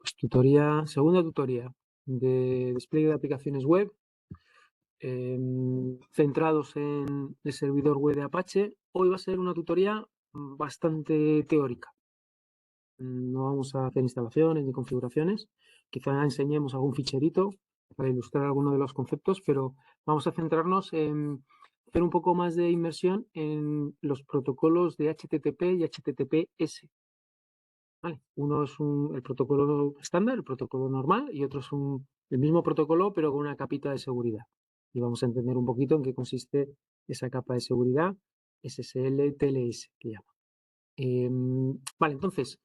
Pues segunda tutoría de despliegue de aplicaciones web centrados en el servidor web de Apache. Hoy va a ser una tutoría bastante teórica. No vamos a hacer instalaciones ni configuraciones. Quizá enseñemos algún ficherito para ilustrar alguno de los conceptos, pero vamos a centrarnos en hacer un poco más de inmersión en los protocolos de HTTP y HTTPS. ¿Vale? Uno es el protocolo estándar, el protocolo normal, y otro es el mismo protocolo, pero con una capita de seguridad. Y vamos a entender un poquito en qué consiste esa capa de seguridad, SSL, TLS, que llama. Vale, entonces,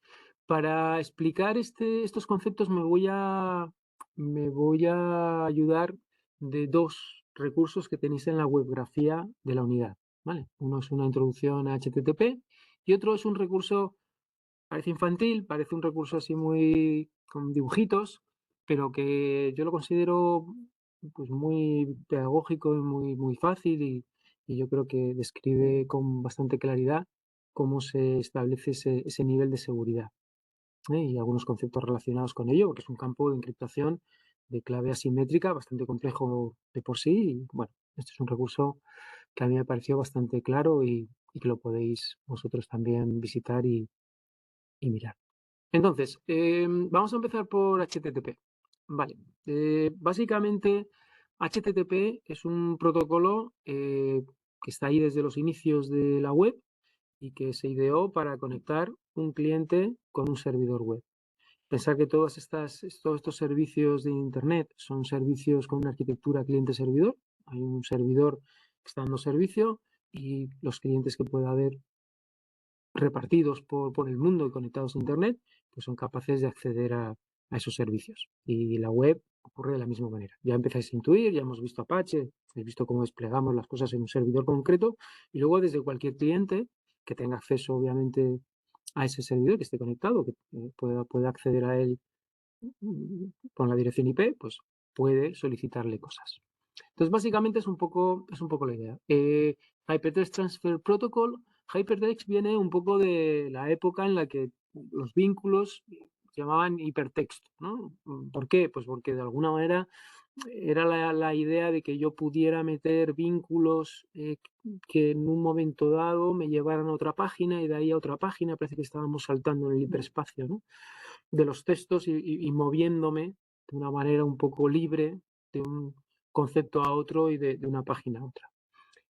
para explicar estos conceptos me voy a ayudar de dos recursos que tenéis en la webgrafía de la unidad. ¿Vale? Uno es una introducción a HTTP y otro es un recurso. Parece infantil, parece un recurso así muy con dibujitos, pero que yo lo considero pues muy pedagógico y muy fácil y yo creo que describe con bastante claridad cómo se establece ese nivel de seguridad, ¿eh? Y algunos conceptos relacionados con ello, porque es un campo de encriptación de clave asimétrica bastante complejo de por sí. Y bueno, este es un recurso que a mí me pareció bastante claro y que lo podéis vosotros también visitar y mirar. Entonces, vamos a empezar por HTTP. Vale, básicamente HTTP es un protocolo que está ahí desde los inicios de la web y que se ideó para conectar un cliente con un servidor web. Pensar que todos estos servicios de Internet son servicios con una arquitectura cliente-servidor. Hay un servidor que está dando servicio y los clientes que pueda haber repartidos por el mundo y conectados a Internet, pues son capaces de acceder a esos servicios. Y la web ocurre de la misma manera. Ya empezáis a intuir, ya hemos visto Apache, habéis visto cómo desplegamos las cosas en un servidor concreto y luego desde cualquier cliente que tenga acceso, obviamente, a ese servidor, que esté conectado, que pueda acceder a él con la dirección IP, pues puede solicitarle cosas. Entonces, básicamente es un poco la idea. Hypertext Transfer Protocol, Hypertext viene un poco de la época en la que los vínculos se llamaban hipertexto, ¿no? ¿Por qué? Pues porque de alguna manera era la idea de que yo pudiera meter vínculos que en un momento dado me llevaran a otra página y de ahí a otra página. Parece que estábamos saltando en el hiperespacio, ¿no? De los textos y moviéndome de una manera un poco libre de un concepto a otro y de una página a otra.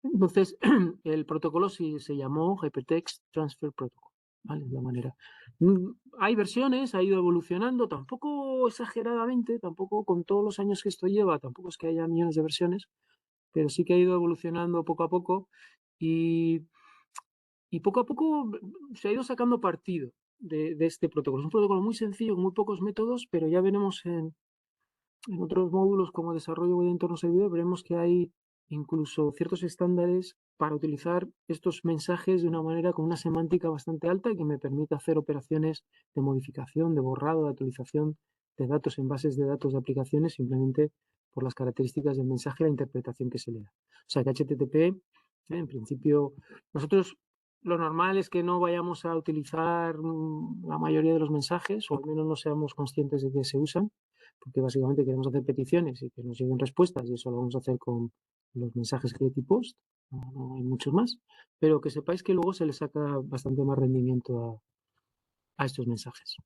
Entonces, el protocolo sí se llamó Hypertext Transfer Protocol, ¿vale? De la manera. Hay versiones, ha ido evolucionando, tampoco exageradamente, tampoco con todos los años que esto lleva, tampoco es que haya millones de versiones, pero sí que ha ido evolucionando poco a poco y, y poco a poco se ha ido sacando partido de este protocolo. Es un protocolo muy sencillo, con muy pocos métodos, pero ya veremos en otros módulos como desarrollo de entorno servidor, veremos que hay incluso ciertos estándares para utilizar estos mensajes de una manera con una semántica bastante alta y que me permite hacer operaciones de modificación, de borrado, de actualización de datos en bases de datos de aplicaciones simplemente por las características del mensaje y la interpretación que se le da. O sea que HTTP, en principio, nosotros lo normal es que no vayamos a utilizar la mayoría de los mensajes, o al menos no seamos conscientes de que se usan, porque básicamente queremos hacer peticiones y que nos lleguen respuestas, y eso lo vamos a hacer con los mensajes GET y POST, no hay muchos más, pero que sepáis que luego se le saca bastante más rendimiento a estos mensajes.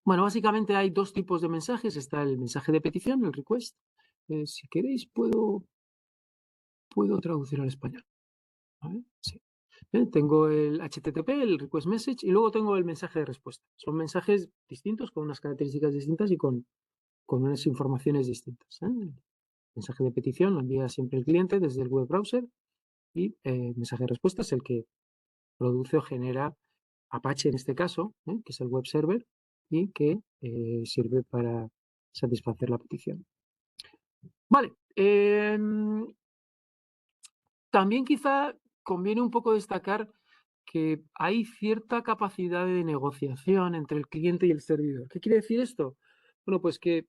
Bueno, básicamente hay dos tipos de mensajes. Está el mensaje de petición, el request. Si queréis, puedo traducir al español. ¿Vale? Sí. Tengo el HTTP, el request message, y luego tengo el mensaje de respuesta. Son mensajes distintos, con unas características distintas y con unas informaciones distintas. El mensaje de petición lo envía siempre el cliente desde el web browser y el mensaje de respuesta es el que produce o genera Apache en este caso, que es el web server y que sirve para satisfacer la petición. Vale. También quizá conviene un poco destacar que hay cierta capacidad de negociación entre el cliente y el servidor. ¿Qué quiere decir esto? Bueno, pues que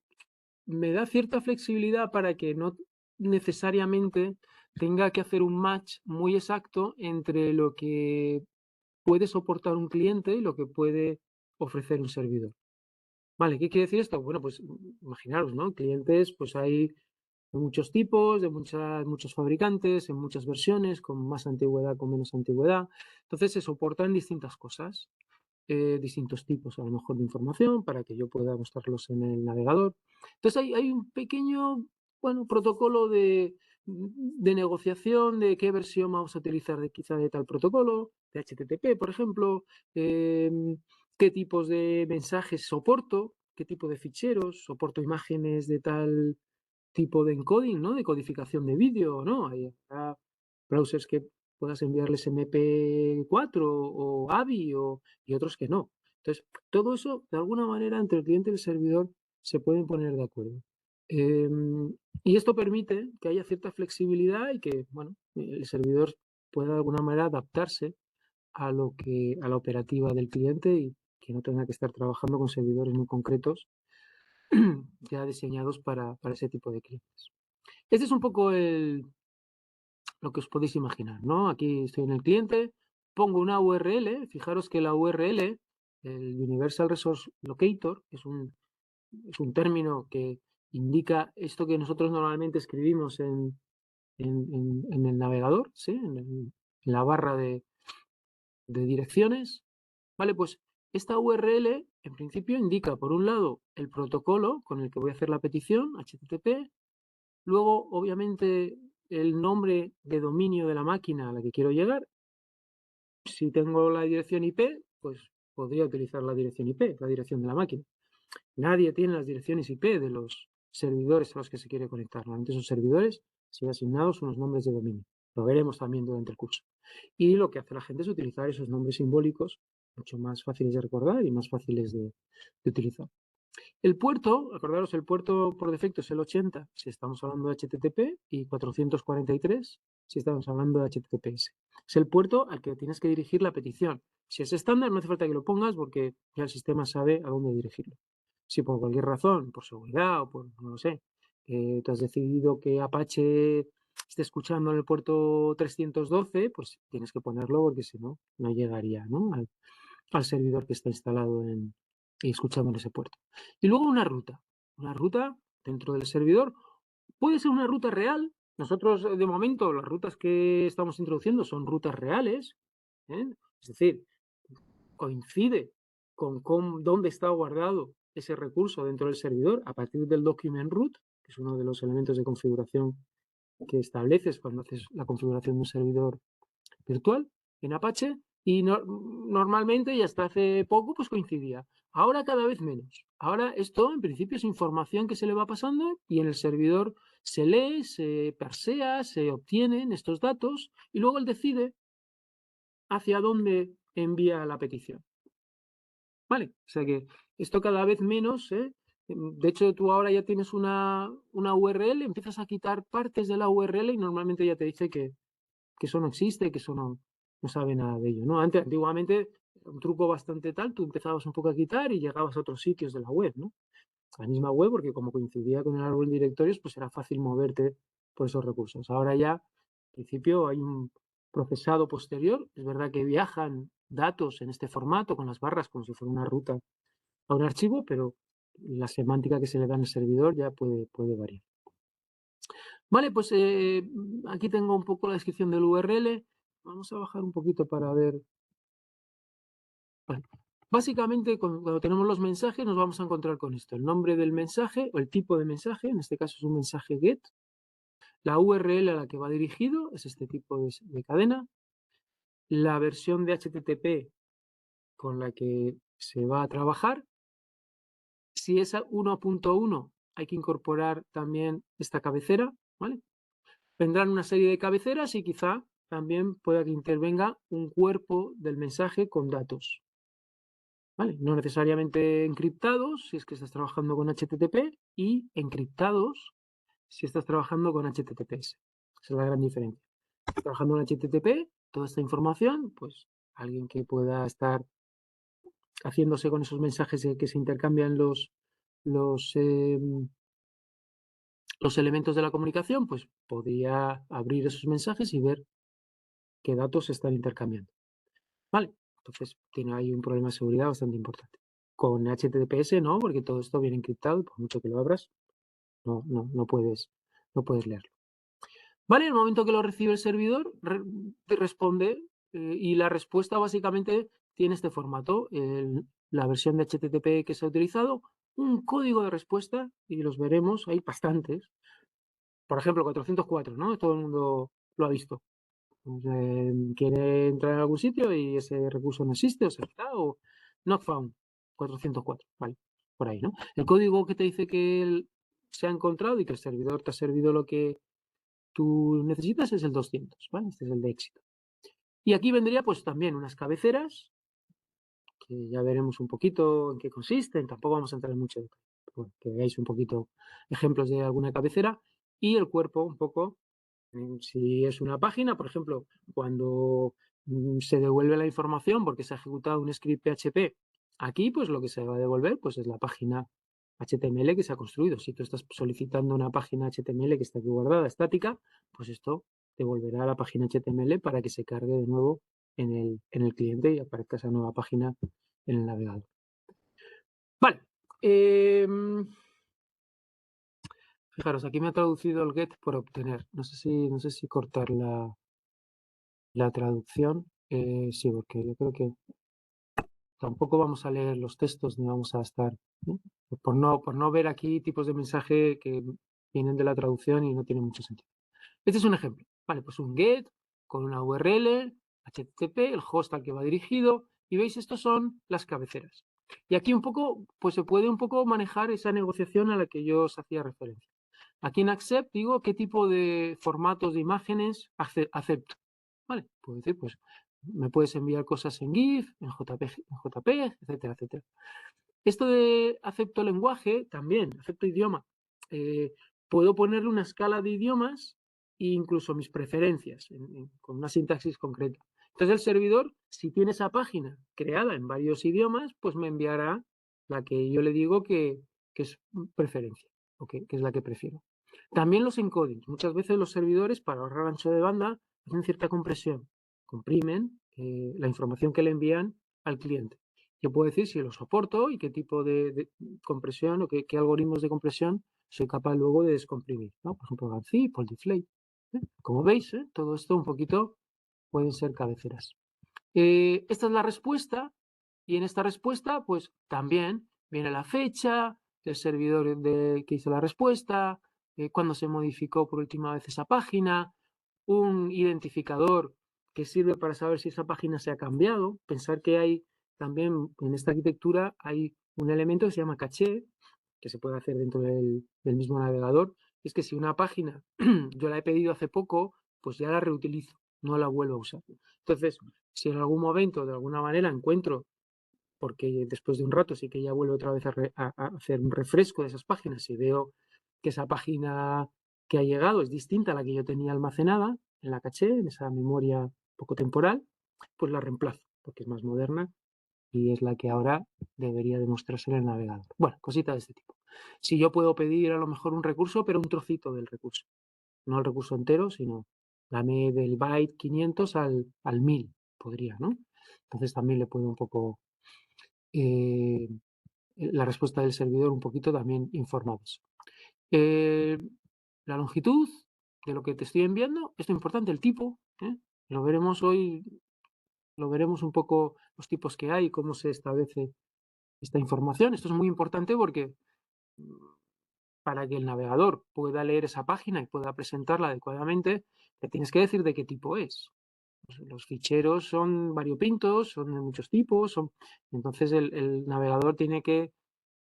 me da cierta flexibilidad para que no necesariamente tenga que hacer un match muy exacto entre lo que puede soportar un cliente y lo que puede ofrecer un servidor. Vale, ¿qué quiere decir esto? Bueno, pues imaginaros, ¿no? Clientes, pues hay de muchos tipos, de muchos fabricantes, en muchas versiones, con más antigüedad, con menos antigüedad. Entonces se soportan distintas cosas, distintos tipos a lo mejor de información para que yo pueda mostrarlos en el navegador. Entonces hay un pequeño, bueno, protocolo de negociación de qué versión vamos a utilizar de quizá de tal protocolo, de HTTP, por ejemplo, qué tipos de mensajes soporto, qué tipo de ficheros, soporto imágenes de tal tipo de encoding, ¿no? De codificación de vídeo, ¿no? Hay browsers que puedas enviarles MP4 o AVI y otros que no. Entonces, todo eso, de alguna manera, entre el cliente y el servidor se pueden poner de acuerdo. Y esto permite que haya cierta flexibilidad y que, bueno, el servidor pueda de alguna manera adaptarse a la operativa del cliente y que no tenga que estar trabajando con servidores muy concretos ya diseñados para ese tipo de clientes. Este es un poco lo que os podéis imaginar, ¿no? Aquí estoy en el cliente, pongo una URL, fijaros que la URL, el Universal Resource Locator, es un término que indica esto que nosotros normalmente escribimos en el navegador, ¿sí? En la barra de direcciones, ¿vale? Pues esta URL, en principio, indica, por un lado, el protocolo con el que voy a hacer la petición, HTTP. Luego, obviamente, el nombre de dominio de la máquina a la que quiero llegar. Si tengo la dirección IP, pues podría utilizar la dirección IP, la dirección de la máquina. Nadie tiene las direcciones IP de los servidores a los que se quiere conectar. Normalmente esos servidores siguen asignados unos nombres de dominio. Lo veremos también durante el curso. Y lo que hace la gente es utilizar esos nombres simbólicos, mucho más fáciles de recordar y más fáciles de utilizar. El puerto, acordaros, el puerto por defecto es el 80 si estamos hablando de HTTP y 443 si estamos hablando de HTTPS. Es el puerto al que tienes que dirigir la petición. Si es estándar, no hace falta que lo pongas porque ya el sistema sabe a dónde dirigirlo. Si por cualquier razón, por seguridad o por, no lo sé, tú has decidido que Apache esté escuchando en el puerto 312, pues tienes que ponerlo porque si no, no llegaría, ¿no? Al servidor que está instalado y escuchando en ese puerto. Y luego una ruta dentro del servidor. Puede ser una ruta real. Nosotros, de momento, las rutas que estamos introduciendo son rutas reales. ¿Eh? Es decir, coincide con dónde está guardado ese recurso dentro del servidor a partir del document root, que es uno de los elementos de configuración que estableces cuando haces la configuración de un servidor virtual en Apache y normalmente y hasta hace poco pues coincidía. Ahora cada vez menos. Ahora esto en principio es información que se le va pasando y en el servidor se lee, se parsea, se obtienen estos datos y luego él decide hacia dónde envía la petición. ¿Vale? O sea que esto cada vez menos, ¿eh? De hecho, tú ahora ya tienes una URL, empiezas a quitar partes de la URL y normalmente ya te dice que eso no existe, que eso no sabe nada de ello, ¿no? Antiguamente, un truco bastante tal, tú empezabas un poco a quitar y llegabas a otros sitios de la web, ¿no? A la misma web, porque como coincidía con el árbol de directorios, pues era fácil moverte por esos recursos. Ahora ya, al principio, hay un procesado posterior. Es verdad que viajan datos en este formato, con las barras, como si fuera una ruta a un archivo, pero la semántica que se le da en el servidor ya puede variar. Vale, pues aquí tengo un poco la descripción del URL. Vamos a bajar un poquito para ver. Vale. Básicamente, cuando tenemos los mensajes, nos vamos a encontrar con esto. El nombre del mensaje o el tipo de mensaje, en este caso es un mensaje GET. La URL a la que va dirigido es este tipo de cadena. La versión de HTTP con la que se va a trabajar. Si es 1.1, hay que incorporar también esta cabecera, ¿vale? Vendrán una serie de cabeceras y quizá también pueda que intervenga un cuerpo del mensaje con datos. ¿Vale? No necesariamente encriptados si es que estás trabajando con HTTP y encriptados si estás trabajando con HTTPS. Esa es la gran diferencia. Trabajando en HTTP, toda esta información, pues alguien que pueda estar haciéndose con esos mensajes que se intercambian los, eh, los elementos de la comunicación, pues podría abrir esos mensajes y ver qué datos se están intercambiando. ¿Vale? Entonces tiene ahí un problema de seguridad bastante importante. Con HTTPS no, porque todo esto viene encriptado y por mucho que lo abras, no puedes leerlo. ¿Vale? En el momento que lo recibe el servidor, te responde y la respuesta básicamente tiene este formato, la versión de HTTP que se ha utilizado, un código de respuesta, y los veremos, hay bastantes. Por ejemplo, 404, ¿no? Todo el mundo lo ha visto. Pues, quiere entrar en algún sitio y ese recurso no existe, o se está, o not found, 404, ¿vale? Por ahí, ¿no? El código que te dice que se ha encontrado y que el servidor te ha servido lo que tú necesitas es el 200, ¿vale? Este es el de éxito. Y aquí vendría pues también unas cabeceras, que ya veremos un poquito en qué consisten, tampoco vamos a entrar en mucho detalle, pero bueno, que veáis un poquito ejemplos de alguna cabecera, y el cuerpo un poco, si es una página, por ejemplo, cuando se devuelve la información porque se ha ejecutado un script PHP, aquí pues lo que se va a devolver pues es la página HTML que se ha construido. Si tú estás solicitando una página HTML que está aquí guardada, estática, pues esto devolverá la página HTML para que se cargue de nuevo en el cliente y aparezca esa nueva página en el navegador. Vale. Fijaros, aquí me ha traducido el get por obtener. No sé si cortar la traducción. Sí, porque yo creo que tampoco vamos a leer los textos ni vamos a estar, ¿no? Por no ver aquí tipos de mensaje que vienen de la traducción y no tienen mucho sentido. Este es un ejemplo. Vale, pues un get con una URL, HTTP, el host al que va dirigido, y veis, estos son las cabeceras. Y aquí un poco, pues se puede un poco manejar esa negociación a la que yo os hacía referencia. Aquí en accept digo qué tipo de formatos de imágenes acepto. Vale, puedo decir, pues me puedes enviar cosas en GIF, en JPG, etcétera, etcétera. Esto de acepto lenguaje, también, acepto idioma. Puedo ponerle una escala de idiomas e incluso mis preferencias, con una sintaxis concreta. Entonces el servidor, si tiene esa página creada en varios idiomas, pues me enviará la que yo le digo que es preferencia, o que es la que prefiero. También los encodings. Muchas veces los servidores, para ahorrar ancho de banda, hacen cierta compresión. Comprimen la información que le envían al cliente. Yo puedo decir si lo soporto y qué tipo de compresión o qué algoritmos de compresión soy capaz luego de descomprimir, ¿no? Por ejemplo, GANzip o el Deflate. Como veis, todo esto un poquito pueden ser cabeceras. Esta es la respuesta, y en esta respuesta pues también viene la fecha, el servidor que hizo la respuesta, cuándo se modificó por última vez esa página, un identificador que sirve para saber si esa página se ha cambiado. Pensar que hay también en esta arquitectura hay un elemento que se llama caché, que se puede hacer dentro del mismo navegador. Es que si una página yo la he pedido hace poco, pues ya la reutilizo, no la vuelvo a usar. Entonces, si en algún momento de alguna manera encuentro, porque después de un rato sí que ya vuelvo otra vez a hacer un refresco de esas páginas y veo que esa página que ha llegado es distinta a la que yo tenía almacenada en la caché, en esa memoria poco temporal, pues la reemplazo, porque es más moderna y es la que ahora debería demostrarse en el navegador. Bueno, cositas de este tipo. Si yo puedo pedir a lo mejor un recurso, pero un trocito del recurso, no el recurso entero, sino dame del byte 500 al 1000, podría, ¿no? Entonces también le puedo un poco la respuesta del servidor un poquito también informar eso. La longitud de lo que te estoy enviando, esto es importante, el tipo, lo veremos hoy, lo veremos un poco los tipos que hay, cómo se establece esta información. Esto es muy importante porque para que el navegador pueda leer esa página y pueda presentarla adecuadamente, le tienes que decir de qué tipo es. Los ficheros son variopintos, son de muchos tipos, entonces el navegador tiene que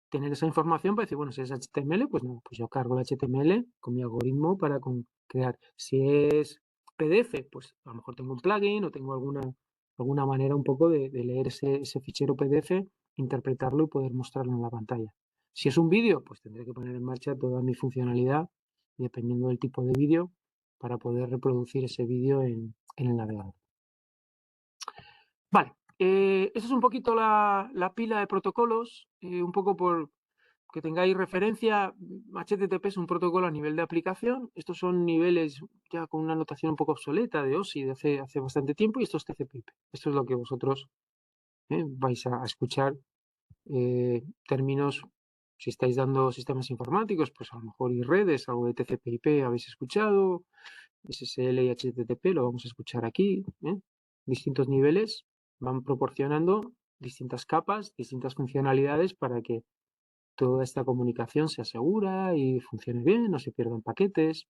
tener esa información para decir, bueno, si es HTML, pues no, pues yo cargo el HTML con mi algoritmo para crear. Si es PDF, pues a lo mejor tengo un plugin o tengo alguna manera un poco de leer ese fichero PDF, interpretarlo y poder mostrarlo en la pantalla. Si es un vídeo, pues tendré que poner en marcha toda mi funcionalidad, dependiendo del tipo de vídeo, para poder reproducir ese vídeo en el navegador. Vale, esa es un poquito la pila de protocolos, un poco por que tengáis referencia. HTTP es un protocolo a nivel de aplicación. Estos son niveles ya con una notación un poco obsoleta de OSI de hace bastante tiempo, y esto es TCP/IP. Esto es lo que vosotros vais a escuchar términos, si estáis dando sistemas informáticos, pues a lo mejor y redes, algo de TCP/IP habéis escuchado, SSL y HTTP lo vamos a escuchar aquí, distintos niveles van proporcionando distintas capas, distintas funcionalidades para que toda esta comunicación sea segura y funcione bien, no se pierdan paquetes,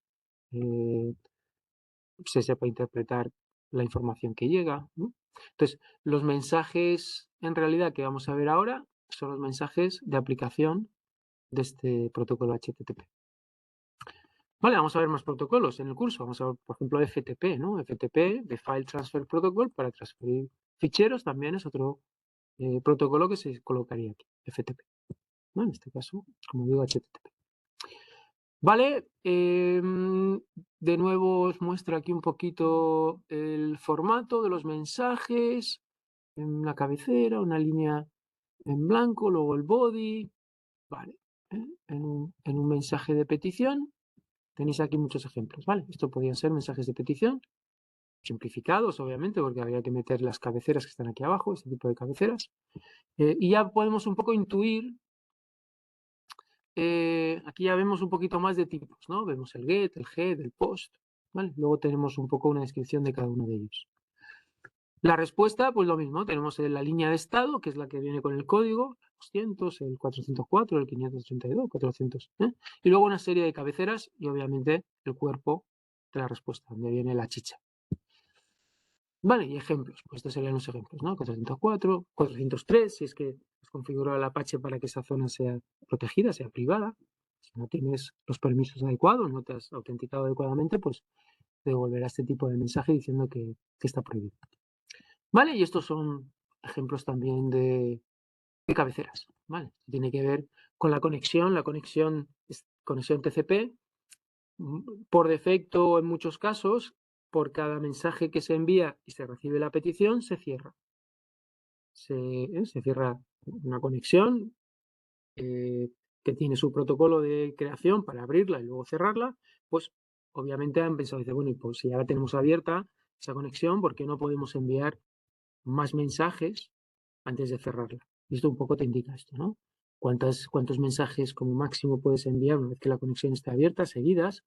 se sepa interpretar la información que llega, ¿no? Entonces, los mensajes en realidad que vamos a ver ahora son los mensajes de aplicación de este protocolo HTTP. Vale, vamos a ver más protocolos en el curso. Vamos a ver, por ejemplo, FTP, ¿no? FTP, de File Transfer Protocol, para transferir ficheros, también es otro protocolo que se colocaría aquí, FTP, ¿no? En este caso, como digo, HTTP. Vale, de nuevo os muestro aquí un poquito el formato de los mensajes, en la cabecera, una línea en blanco, luego el body, vale, en un mensaje de petición. Tenéis aquí muchos ejemplos, ¿vale? Esto podrían ser mensajes de petición, simplificados, obviamente, porque habría que meter las cabeceras que están aquí abajo, este tipo de cabeceras. Y ya podemos un poco intuir, aquí ya vemos un poquito más de tipos, ¿no? Vemos el get, el head, el post, ¿vale? Luego tenemos un poco una descripción de cada uno de ellos. La respuesta, pues lo mismo, tenemos la línea de estado, que es la que viene con el código, el 200, el 404, el 532, 400, y luego una serie de cabeceras y obviamente el cuerpo de la respuesta, donde viene la chicha. Vale, y ejemplos, pues estos serían los ejemplos, ¿no? 404, 403, si es que has configurado el Apache para que esa zona sea protegida, sea privada. Si no tienes los permisos adecuados, no te has autenticado adecuadamente, pues te devolverá este tipo de mensaje diciendo que está prohibido. Vale, y estos son ejemplos también de cabeceras, ¿vale? Tiene que ver con la conexión conexión TCP, por defecto en muchos casos, por cada mensaje que se envía y se recibe la petición, se cierra. Se cierra una conexión que tiene su protocolo de creación para abrirla y luego cerrarla, pues obviamente han pensado, dice, bueno, pues si ya tenemos abierta esa conexión, ¿por qué no podemos enviar más mensajes antes de cerrarla? Y esto un poco te indica esto, ¿no? ¿Cuántos mensajes como máximo puedes enviar una vez que la conexión esté abierta, seguidas?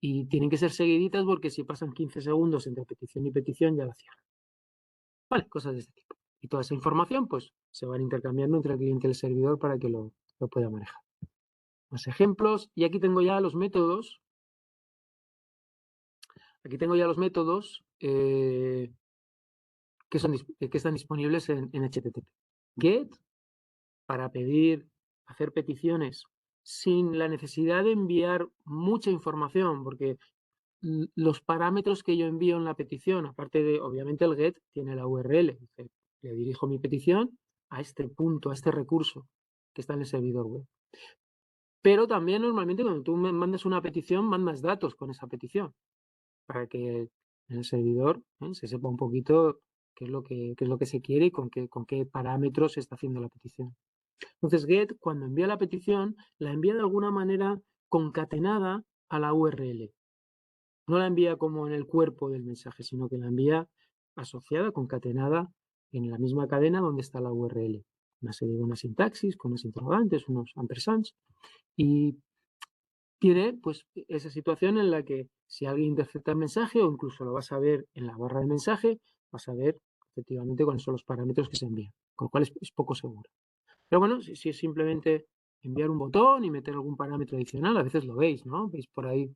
Y tienen que ser seguiditas porque si pasan 15 segundos entre petición y petición ya la cierran. Vale, cosas de este tipo. Y toda esa información pues se van intercambiando entre el cliente y el servidor para que lo pueda manejar. Más ejemplos. Y aquí tengo ya los métodos. Aquí tengo ya los métodos que están disponibles en HTTP. Get, para pedir, hacer peticiones sin la necesidad de enviar mucha información, porque los parámetros que yo envío en la petición, aparte de, obviamente, el get tiene la URL, dice, le dirijo mi petición a este punto, a este recurso que está en el servidor web. Pero también normalmente cuando tú me mandas una petición, mandas datos con esa petición, para que en el servidor se sepa un poquito qué es lo que se quiere y con qué parámetros se está haciendo la petición. Entonces, get, cuando envía la petición, la envía de alguna manera concatenada a la URL. No la envía como en el cuerpo del mensaje, sino que la envía asociada, concatenada en la misma cadena donde está la URL. Una serie de una sintaxis, con unos interrogantes, unos ampersands, y tiene pues esa situación en la que si alguien intercepta el mensaje o incluso lo vas a ver en la barra de mensaje, vas a ver efectivamente cuáles son los parámetros que se envían, con lo cual es poco seguro. Pero bueno, si es simplemente enviar un botón y meter algún parámetro adicional, a veces lo veis, ¿no? Veis por ahí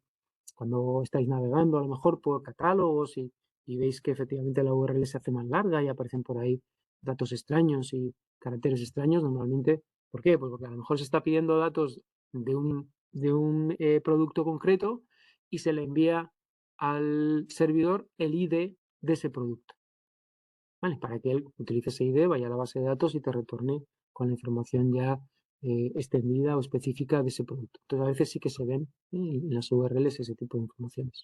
cuando estáis navegando a lo mejor por catálogos y veis que efectivamente la URL se hace más larga y aparecen por ahí datos extraños y caracteres extraños, normalmente, ¿por qué? Pues porque a lo mejor se está pidiendo datos de un producto concreto y se le envía al servidor el ID de ese producto. ¿Vale? Para que él utilice ese ID, vaya a la base de datos y te retorne con la información ya extendida o específica de ese producto. Entonces, a veces sí que se ven en las URLs ese tipo de informaciones.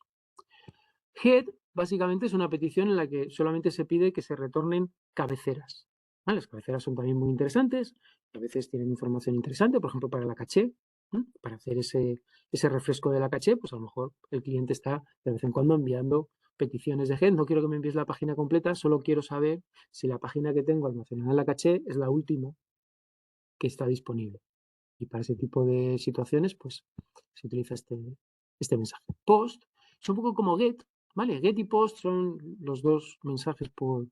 Head, básicamente, es una petición en la que solamente se pide que se retornen cabeceras. ¿Vale? Las cabeceras son también muy interesantes, a veces tienen información interesante, por ejemplo, para la caché, para hacer ese refresco de la caché, pues a lo mejor el cliente está de vez en cuando enviando peticiones de head. No quiero que me envíes la página completa, solo quiero saber si la página que tengo almacenada en la caché es la última que está disponible. Y para ese tipo de situaciones, pues se utiliza este mensaje. Post es un poco como get, ¿vale? Get y post son los dos mensajes por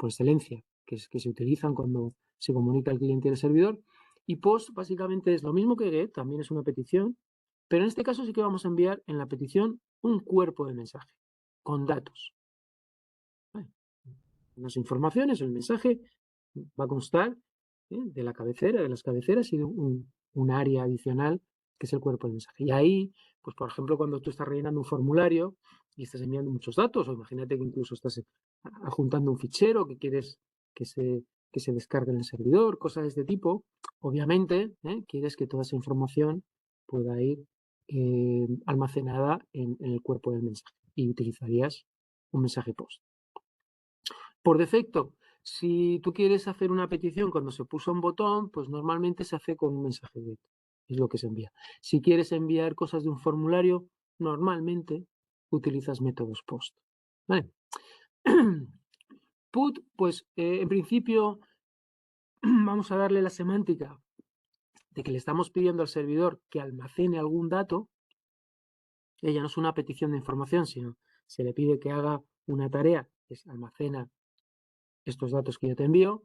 excelencia que se utilizan cuando se comunica el cliente y el servidor. Y post básicamente es lo mismo que get, también es una petición, pero en este caso sí que vamos a enviar en la petición un cuerpo de mensaje con datos. ¿Vale? Unas informaciones, el mensaje va a constar de la cabecera, de las cabeceras y de un área adicional que es el cuerpo del mensaje. Y ahí, pues por ejemplo, cuando tú estás rellenando un formulario y estás enviando muchos datos, o imagínate que incluso estás adjuntando un fichero que quieres que se descargue en el servidor, cosas de este tipo, obviamente quieres que toda esa información pueda ir almacenada en el cuerpo del mensaje y utilizarías un mensaje post. Por defecto, si tú quieres hacer una petición cuando se puso un botón, pues normalmente se hace con un mensaje get, es lo que se envía. Si quieres enviar cosas de un formulario, normalmente utilizas métodos post. ¿Vale? Put, pues en principio vamos a darle la semántica de que le estamos pidiendo al servidor que almacene algún dato. Ella no es una petición de información, sino se le pide que haga una tarea que es almacena estos datos que yo te envío.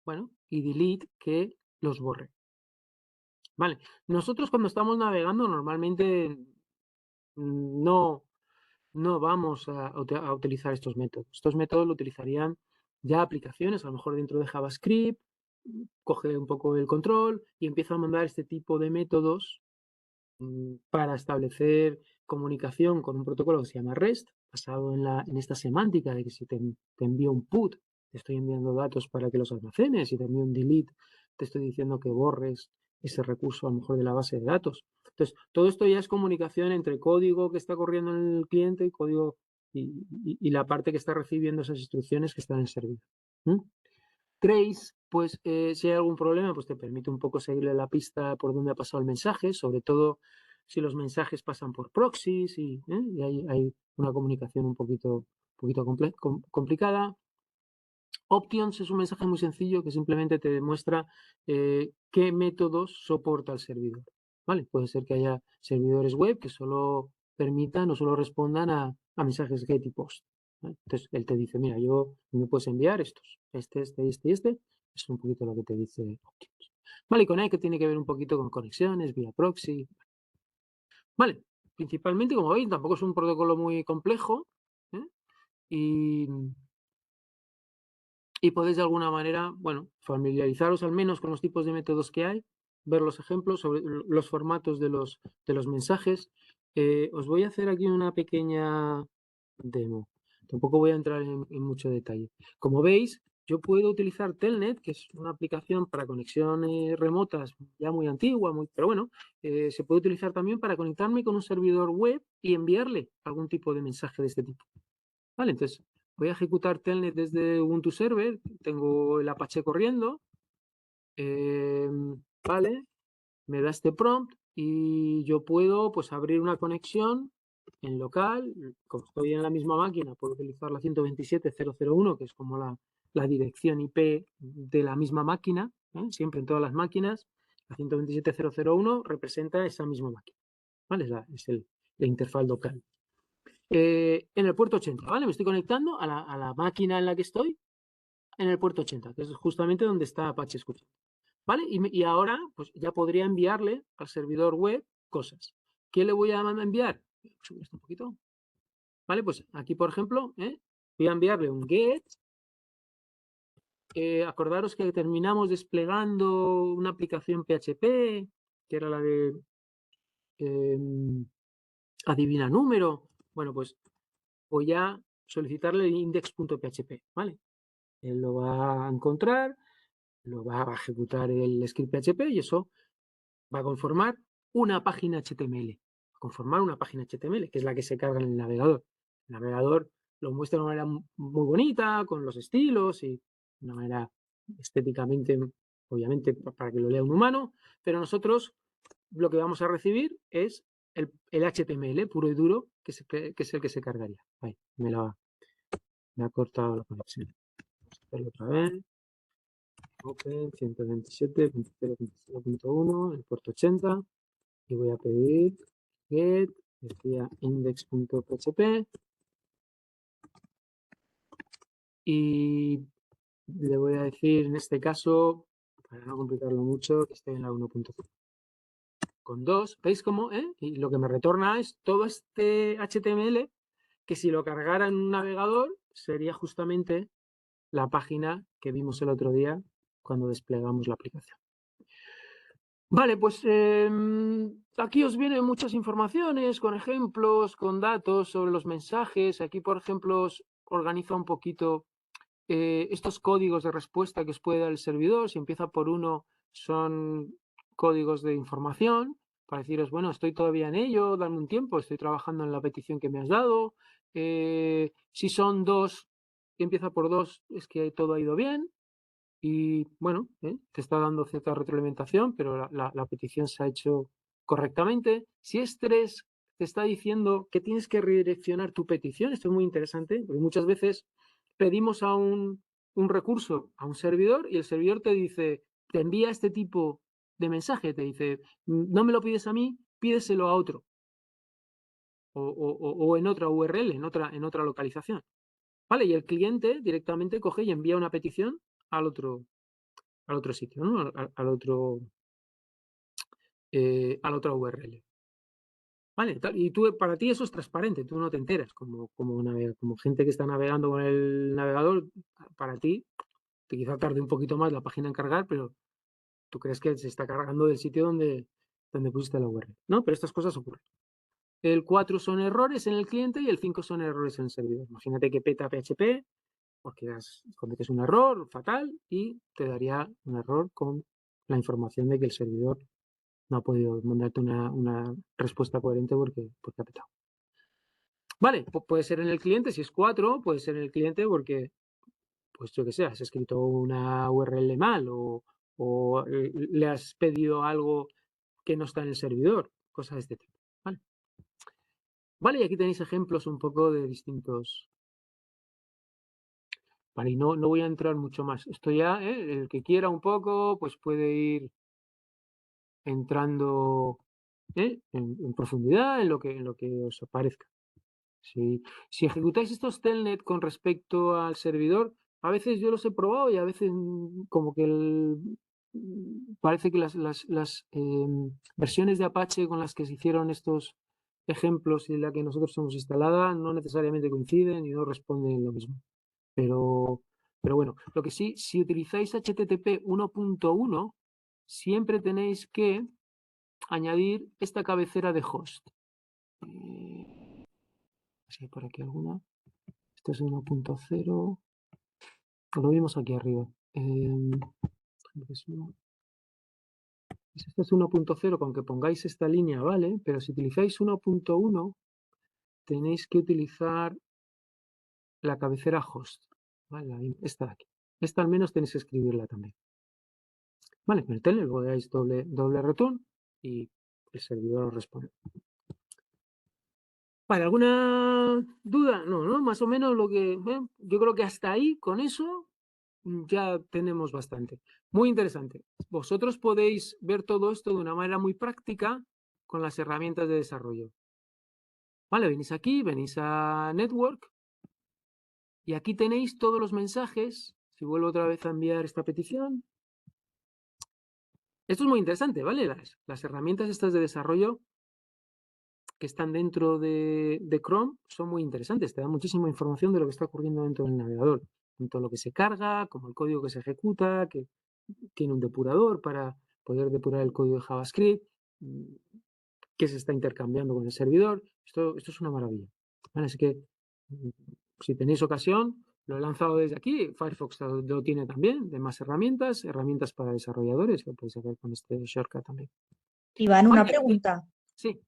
Bueno, y delete que los borre. Vale, nosotros cuando estamos navegando normalmente no vamos a utilizar estos métodos. Estos métodos lo utilizarían ya aplicaciones, a lo mejor dentro de JavaScript, coge un poco el control y empieza a mandar este tipo de métodos para establecer comunicación con un protocolo que se llama REST, basado en esta semántica de que si te envío un put, te estoy enviando datos para que los almacenes, si te envío un delete, te estoy diciendo que borres ese recurso a lo mejor de la base de datos. Entonces, todo esto ya es comunicación entre código que está corriendo en el cliente y código y la parte que está recibiendo esas instrucciones que están en el servidor. Trace, pues si hay algún problema, pues te permite un poco seguirle la pista por donde ha pasado el mensaje, sobre todo si los mensajes pasan por proxies y hay una comunicación un poquito complicada. Options es un mensaje muy sencillo que simplemente te demuestra qué métodos soporta el servidor. ¿Vale? Puede ser que haya servidores web que solo permitan o solo respondan a mensajes get y post. ¿Vale? Entonces él te dice, mira, me puedes enviar estos, este y este. Es un poquito lo que te dice Options. Vale, y con que tiene que ver un poquito con conexiones vía proxy. Vale, principalmente, como veis, tampoco es un protocolo muy complejo. Y podéis de alguna manera, bueno, familiarizaros al menos con los tipos de métodos que hay, ver los ejemplos sobre los formatos de los mensajes. Os voy a hacer aquí una pequeña demo. Tampoco voy a entrar en mucho detalle. Como veis, yo puedo utilizar Telnet, que es una aplicación para conexiones remotas ya muy antigua, pero bueno, se puede utilizar también para conectarme con un servidor web y enviarle algún tipo de mensaje de este tipo. Vale, entonces voy a ejecutar Telnet desde Ubuntu Server, tengo el Apache corriendo, vale, me da este prompt y yo puedo pues abrir una conexión en local, como estoy en la misma máquina, puedo utilizar la 127.0.0.1, que es como la dirección IP de la misma máquina, siempre en todas las máquinas, la 127.0.0.1 representa esa misma máquina, ¿vale? Es la interfaz local. En el puerto 80, ¿vale? Me estoy conectando a la máquina en la que estoy en el puerto 80, que es justamente donde está Apache escuchando, ¿vale? Y ahora, pues ya podría enviarle al servidor web cosas. ¿Qué le voy a enviar? Subir esto un poquito. ¿Vale? Pues aquí, por ejemplo, voy a enviarle un get. Acordaros que terminamos desplegando una aplicación PHP, que era la de adivina número. Bueno, pues voy a solicitarle el index.php, ¿vale? Él lo va a encontrar, lo va a ejecutar el script PHP y eso va a conformar una página HTML. Conformar una página HTML, que es la que se carga en el navegador. El navegador lo muestra de una manera muy bonita, con los estilos y de una manera estéticamente, obviamente, para que lo lea un humano, pero nosotros lo que vamos a recibir es el HTML puro y duro, que es el que se cargaría. Ahí, me ha cortado la conexión. Vamos a hacerlo otra vez. Open 127.0.0.1, el puerto 80, y voy a pedir get, decía index.php, y le voy a decir en este caso, para no complicarlo mucho, que esté en la 1.0. Con 2, ¿veis cómo? Y lo que me retorna es todo este HTML que si lo cargara en un navegador sería justamente la página que vimos el otro día cuando desplegamos la aplicación. Vale, pues aquí os vienen muchas informaciones con ejemplos, con datos sobre los mensajes. Aquí, por ejemplo, os organiza un poquito estos códigos de respuesta que os puede dar el servidor. Si empieza por 1, son códigos de información para deciros, bueno, estoy todavía en ello, dame un tiempo, estoy trabajando en la petición que me has dado. Si son 2, y empieza por 2, es que todo ha ido bien. Y bueno, te está dando cierta retroalimentación, pero la petición se ha hecho correctamente. Si es 3, te está diciendo que tienes que redireccionar tu petición. Esto es muy interesante, porque muchas veces pedimos a un recurso a un servidor y el servidor te dice, te envía este tipo de mensaje, te dice, no me lo pides a mí, pídeselo a otro. O en otra URL, en otra localización. ¿Vale? Y el cliente directamente coge y envía una petición al otro sitio, ¿no? A la otra URL. ¿Vale? Y tú, para ti eso es transparente, tú no te enteras, como gente que está navegando con el navegador, para ti, quizá tarde un poquito más la página en cargar, pero tú crees que se está cargando del sitio donde pusiste la URL, ¿no? Pero estas cosas ocurren. El 4 son errores en el cliente y el 5 son errores en el servidor. Imagínate que peta PHP porque cometes un error fatal y te daría un error con la información de que el servidor no ha podido mandarte una respuesta coherente porque ha petado. Vale, puede ser en el cliente, si es 4, puede ser en el cliente porque, pues yo que sé, has escrito una URL mal o le has pedido algo que no está en el servidor, cosas de este tipo. Vale, vale, y aquí tenéis ejemplos un poco de distintos. Vale, y no voy a entrar mucho más. Esto ya, el que quiera un poco, pues puede ir entrando en profundidad en lo que os parezca. Si ejecutáis estos telnet con respecto al servidor, a veces yo los he probado y a veces como que parece que las versiones de Apache con las que se hicieron estos ejemplos y la que nosotros hemos instalada no necesariamente coinciden y no responden lo mismo. Pero bueno, lo que sí, si utilizáis HTTP 1.1, siempre tenéis que añadir esta cabecera de host. Si hay por aquí alguna. Esto es 1.0. Lo vimos aquí arriba. Esto es 1.0, con que pongáis esta línea, vale, pero si utilizáis 1.1, tenéis que utilizar la cabecera host. ¿Vale? Esta de aquí. Esta al menos tenéis que escribirla también. Vale, con el telnet le dais doble return y el servidor os responde. Vale, ¿alguna duda? No, más o menos lo que... yo creo que hasta ahí, con eso, ya tenemos bastante. Muy interesante. Vosotros podéis ver todo esto de una manera muy práctica con las herramientas de desarrollo. Vale, venís aquí, venís a Network y aquí tenéis todos los mensajes. Si vuelvo otra vez a enviar esta petición. Esto es muy interesante, ¿vale? Las herramientas estas de desarrollo que están dentro de Chrome son muy interesantes. Te dan muchísima información de lo que está ocurriendo dentro del navegador. Tanto lo que se carga, como el código que se ejecuta, que tiene un depurador para poder depurar el código de JavaScript, que se está intercambiando con el servidor. Esto es una maravilla. ¿Vale? Así que, si tenéis ocasión, lo he lanzado desde aquí. Firefox lo tiene también, de más herramientas para desarrolladores, lo podéis hacer con este shortcut también. Iván, una Vale, pregunta. sí.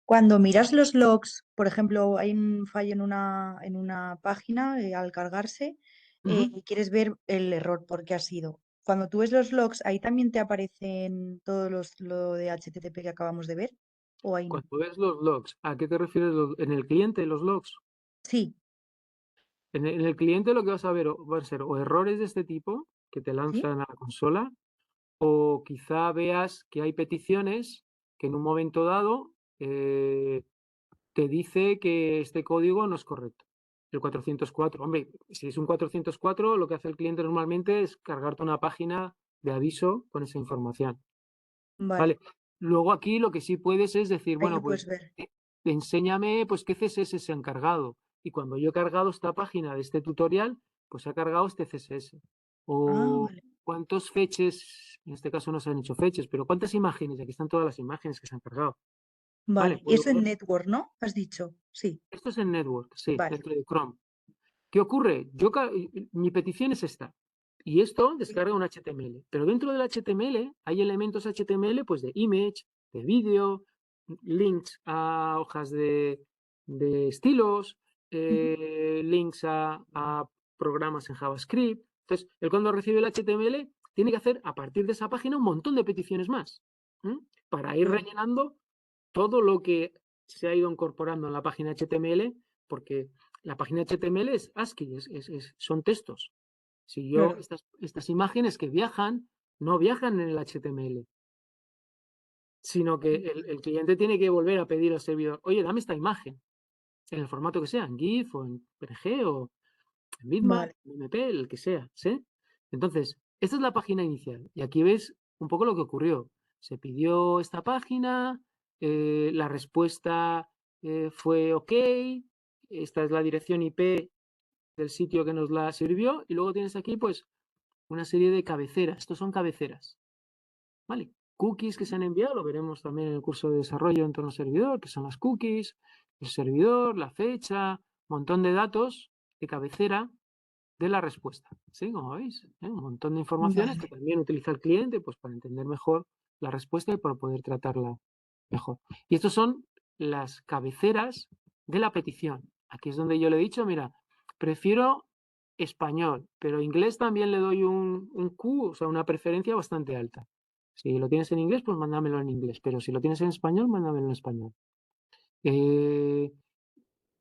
Cuando miras los logs, por ejemplo, hay un fallo en una página al cargarse, y quieres ver el error, por qué ha sido. Cuando tú ves los logs, ¿ahí también te aparecen lo de HTTP que acabamos de ver? ¿O ahí no? Cuando ves los logs, ¿a qué te refieres en el cliente, los logs? Sí, En el cliente lo que vas a ver van a ser o errores de este tipo, que te ¿Sí? lanzan a la consola, o quizá veas que hay peticiones que en un momento dado te dice que este código no es correcto. El 404. Hombre, si es un 404, lo que hace el cliente normalmente es cargarte una página de aviso con esa información. Vale, Vale. Luego aquí lo que sí puedes es decir, ahí bueno, lo puedes pues ver. enséñame pues qué CSS se han cargado. Y cuando yo he cargado esta página de este tutorial, pues se ha cargado este CSS. Ah, O vale. cuántos fetches, en este caso no se han hecho fetches, pero cuántas imágenes, aquí están todas las imágenes que se han cargado. Vale, Vale. Y puedo eso en ver. Network, ¿no? Has dicho. Sí. Esto es en Network, sí, Vale. dentro de Chrome. ¿Qué ocurre? Mi petición es esta. Y esto Sí. descarga un HTML. Pero dentro del HTML hay elementos HTML pues de image, de vídeo, links a hojas de estilos, Ujú. links a programas en JavaScript. Entonces, él cuando recibe el HTML tiene que hacer a partir de esa página un montón de peticiones más, ¿m? Para ir Claro. rellenando todo lo que se ha ido incorporando en la página HTML, porque la página HTML es ASCII, son textos. Si yo, Claro. estas imágenes que viajan, no viajan en el HTML, sino que el cliente tiene que volver a pedir al servidor, oye, dame esta imagen, en el formato que sea, en GIF o en PNG o en bitmap, Vale. en MP, el que sea, ¿sí? Entonces, esta es la página inicial. Y aquí ves un poco lo que ocurrió. Se pidió esta página, la respuesta fue OK, esta es la dirección IP del sitio que nos la sirvió, y luego tienes aquí pues una serie de cabeceras. Estos son cabeceras, ¿vale? Cookies que se han enviado, lo veremos también en el curso de desarrollo de entorno servidor, que son las cookies, el servidor, la fecha, un montón de datos de cabecera de la respuesta, ¿sí? Como veis, un montón de informaciones que Vale. también utiliza el cliente pues, para entender mejor la respuesta y para poder tratarla mejor. Y estos son las cabeceras de la petición. Aquí es donde yo le he dicho, mira, prefiero español, pero inglés también le doy un Q, o sea, una preferencia bastante alta. Si lo tienes en inglés, pues mándamelo en inglés, pero si lo tienes en español, mándamelo en español. Eh,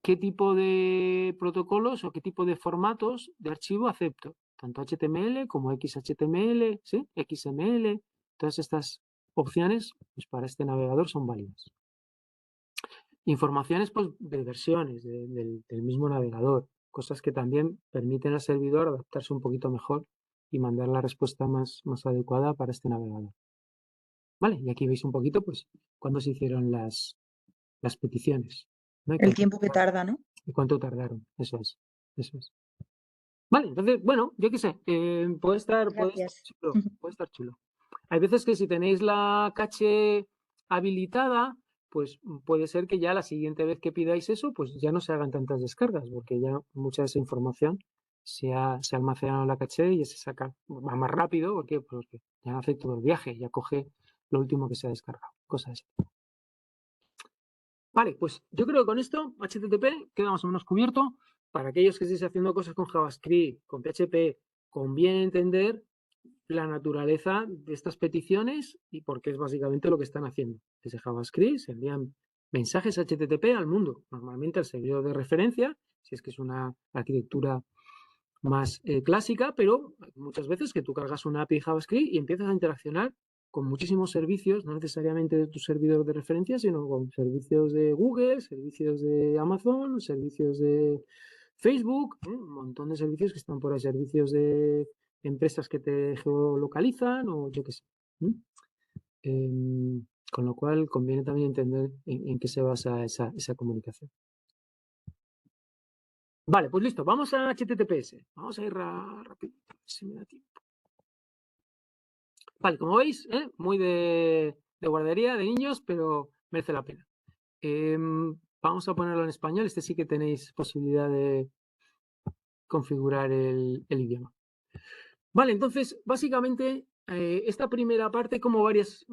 ¿Qué tipo de protocolos o qué tipo de formatos de archivo acepto? Tanto HTML como XHTML, ¿sí? XML, todas estas opciones pues para este navegador son válidas. Informaciones pues, de versiones del mismo navegador, cosas que también permiten al servidor adaptarse un poquito mejor y mandar la respuesta más adecuada para este navegador. Vale, y aquí veis un poquito pues cuándo se hicieron las peticiones, ¿no? El tiempo que tarda, ¿no? Y cuánto tardaron, eso es, eso es. Vale, entonces, bueno, yo qué sé, puede estar Gracias. chulo, puede estar chulo. Hay veces que si tenéis la caché habilitada, pues puede ser que ya la siguiente vez que pidáis eso, pues ya no se hagan tantas descargas, porque ya mucha de esa información se ha almacenado en la caché y se saca, va más rápido, ¿por qué? Porque ya hace todo el viaje, ya coge lo último que se ha descargado, cosas así. Vale, pues yo creo que con esto HTTP queda más o menos cubierto. Para aquellos que estéis haciendo cosas con JavaScript, con PHP, conviene entender la naturaleza de estas peticiones y porque es básicamente lo que están haciendo. Desde JavaScript se envían mensajes HTTP al mundo, normalmente al servidor de referencia, si es que es una arquitectura más clásica, pero muchas veces que tú cargas una API JavaScript y empiezas a interaccionar con muchísimos servicios, no necesariamente de tu servidor de referencia, sino con servicios de Google, servicios de Amazon, servicios de Facebook, un montón de servicios que están por ahí, servicios de empresas que te geolocalizan o yo qué sé. Con lo cual conviene también entender en qué se basa esa comunicación. Vale, pues listo, vamos a HTTPS. Vamos a ir rápido, si me da tiempo. Vale, como veis, muy de guardería, de niños, pero merece la pena. Vamos a ponerlo en español. Este sí que tenéis posibilidad de configurar el idioma. Vale, entonces, básicamente, esta primera parte como varios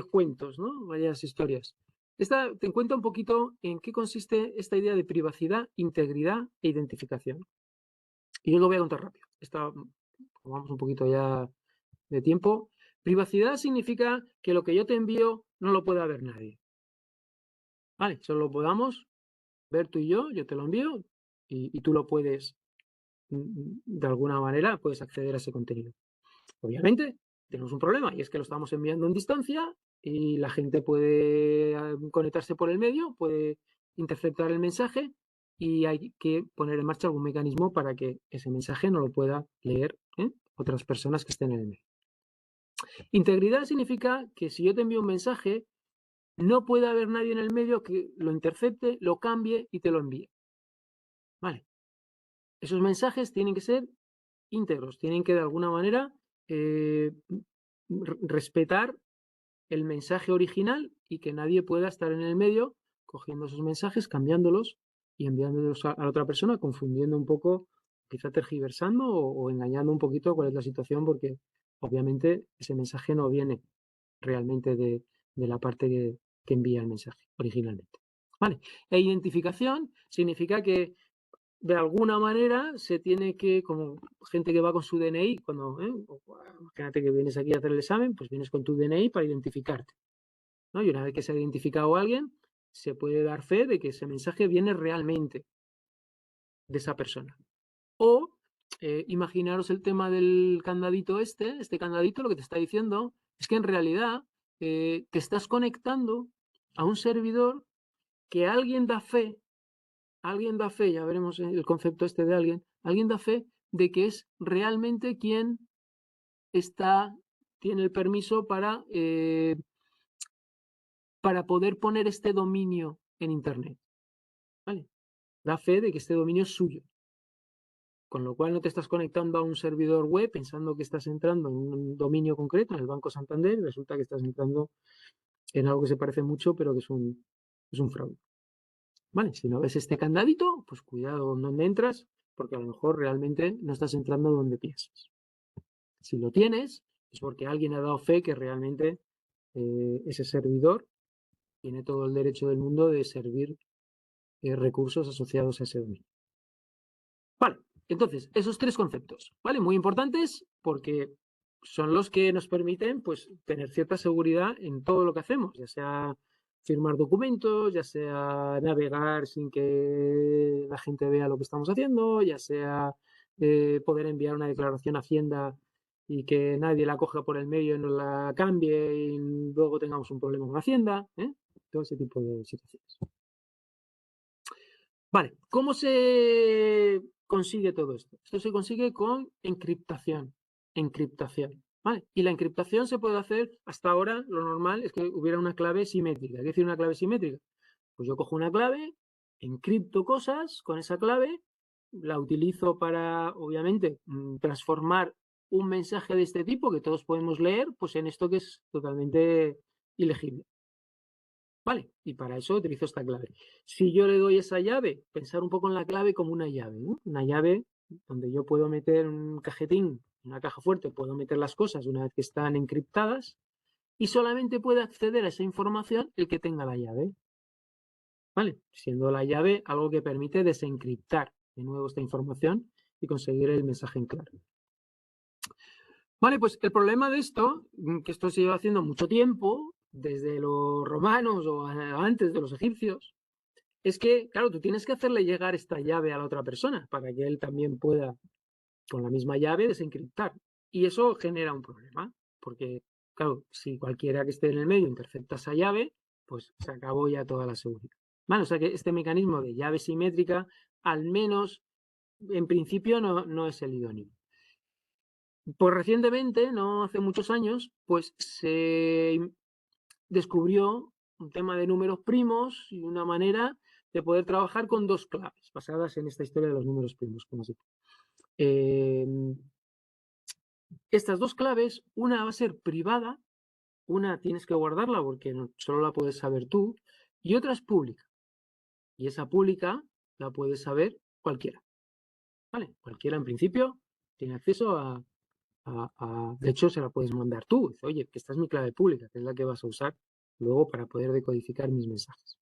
cuentos, ¿no? Varias historias. Esta te cuenta un poquito en qué consiste esta idea de privacidad, integridad e identificación. Y yo lo voy a contar rápido. Vamos un poquito ya de tiempo. Privacidad significa que lo que yo te envío no lo pueda ver nadie. ¿Vale? Solo lo podamos ver tú y yo te lo envío y tú lo puedes de alguna manera puedes acceder a ese contenido. Obviamente tenemos un problema y es que lo estamos enviando en distancia y la gente puede conectarse por el medio, puede interceptar el mensaje y hay que poner en marcha algún mecanismo para que ese mensaje no lo pueda leer otras personas que estén en el medio. Integridad significa que si yo te envío un mensaje, no puede haber nadie en el medio que lo intercepte, lo cambie y te lo envíe. Vale. Esos mensajes tienen que ser íntegros, tienen que de alguna manera respetar el mensaje original y que nadie pueda estar en el medio cogiendo esos mensajes, cambiándolos y enviándolos a la otra persona, confundiendo un poco, quizá tergiversando o engañando un poquito cuál es la situación, porque obviamente ese mensaje no viene realmente de la parte que envía el mensaje originalmente. ¿Vale? E identificación significa que de alguna manera se tiene que, como gente que va con su DNI, cuando, imagínate que vienes aquí a hacer el examen, pues vienes con tu DNI para identificarte, ¿no? Y una vez que se ha identificado a alguien, se puede dar fe de que ese mensaje viene realmente de esa persona. O imaginaros el tema del candadito este candadito lo que te está diciendo es que en realidad te estás conectando a un servidor que alguien da fe, ya veremos el concepto este de alguien da fe de que es realmente quien tiene el permiso para poder poner este dominio en Internet. ¿Vale? Da fe de que este dominio es suyo. Con lo cual no te estás conectando a un servidor web pensando que estás entrando en un dominio concreto, en el Banco Santander, y resulta que estás entrando en algo que se parece mucho, pero que es un fraude. ¿Vale? Si no ves este candadito, pues cuidado con dónde entras, porque a lo mejor realmente no estás entrando donde piensas. Si lo tienes, es porque alguien ha dado fe que realmente ese servidor tiene todo el derecho del mundo de servir recursos asociados a ese dominio. Vale, entonces, esos tres conceptos, ¿vale? Muy importantes porque son los que nos permiten, pues, tener cierta seguridad en todo lo que hacemos, ya sea firmar documentos, ya sea navegar sin que la gente vea lo que estamos haciendo, ya sea poder enviar una declaración a Hacienda y que nadie la coja por el medio y no la cambie y luego tengamos un problema con Hacienda, todo ese tipo de situaciones. Vale, ¿cómo se consigue todo esto? Esto se consigue con encriptación. ¿Vale? Y la encriptación se puede hacer, hasta ahora lo normal es que hubiera una clave simétrica. ¿Qué decir una clave simétrica? Pues yo cojo una clave, encripto cosas con esa clave, la utilizo para, obviamente, transformar un mensaje de este tipo que todos podemos leer, pues en esto que es totalmente ilegible. Vale, y para eso utilizo esta clave. Si yo le doy esa llave, pensar un poco en la clave como una llave, ¿no? Una llave donde yo puedo meter un cajetín, una caja fuerte, puedo meter las cosas una vez que están encriptadas y solamente puede acceder a esa información el que tenga la llave. ¿Vale? Siendo la llave algo que permite desencriptar de nuevo esta información y conseguir el mensaje en claro. Vale, pues el problema de esto, que esto se lleva haciendo mucho tiempo, desde los romanos o antes de los egipcios, es que, claro, tú tienes que hacerle llegar esta llave a la otra persona para que él también pueda, con la misma llave, desencriptar. Y eso genera un problema, porque, claro, si cualquiera que esté en el medio intercepta esa llave, pues se acabó ya toda la seguridad. Bueno, o sea que este mecanismo de llave simétrica, al menos en principio, no es el idóneo. Pues recientemente, no hace muchos años, pues se descubrió un tema de números primos y una manera de poder trabajar con dos claves basadas en esta historia de los números primos, como así. Estas dos claves, una va a ser privada, una tienes que guardarla porque solo la puedes saber tú, y otra es pública. Y esa pública la puede saber cualquiera. ¿Vale? Cualquiera en principio tiene acceso a de hecho, se la puedes mandar tú. Dice, oye, que esta es mi clave pública, que es la que vas a usar luego para poder decodificar mis mensajes.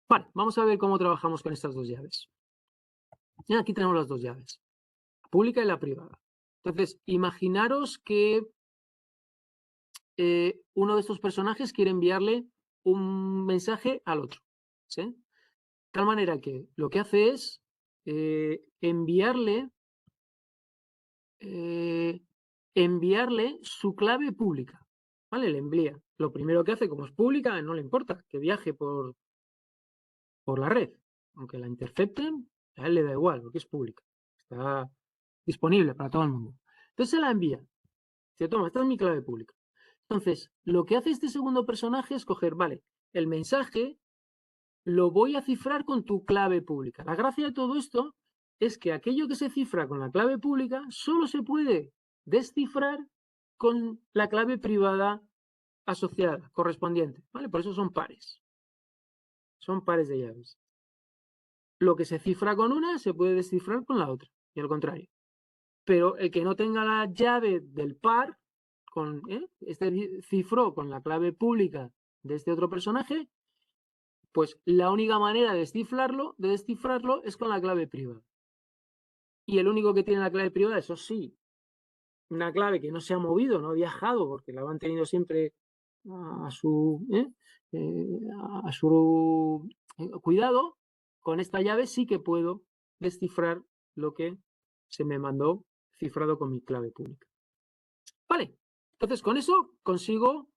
Vale, vamos a ver cómo trabajamos con estas dos llaves. Y aquí tenemos las dos llaves, la pública y la privada. Entonces, imaginaros que uno de estos personajes quiere enviarle un mensaje al otro. ¿Sí? De tal manera que lo que hace es enviarle enviarle su clave pública. ¿Vale? Le envía. Lo primero que hace, como es pública, no le importa que viaje por la red. Aunque la intercepten, a él le da igual, porque es pública. Está disponible para todo el mundo. Entonces se la envía. Dice, toma, esta es mi clave pública. Entonces, lo que hace este segundo personaje es coger, vale, el mensaje lo voy a cifrar con tu clave pública. La gracia de todo esto es que aquello que se cifra con la clave pública solo se puede descifrar con la clave privada asociada, correspondiente, ¿vale? Por eso son pares. Son pares de llaves. Lo que se cifra con una se puede descifrar con la otra, y al contrario. Pero el que no tenga la llave del par, este cifró con la clave pública de este otro personaje, pues la única manera de descifrarlo es con la clave privada. Y el único que tiene la clave privada, eso sí, una clave que no se ha movido, no ha viajado, porque la han tenido siempre a su cuidado, con esta llave sí que puedo descifrar lo que se me mandó cifrado con mi clave pública. Vale, entonces con eso consigo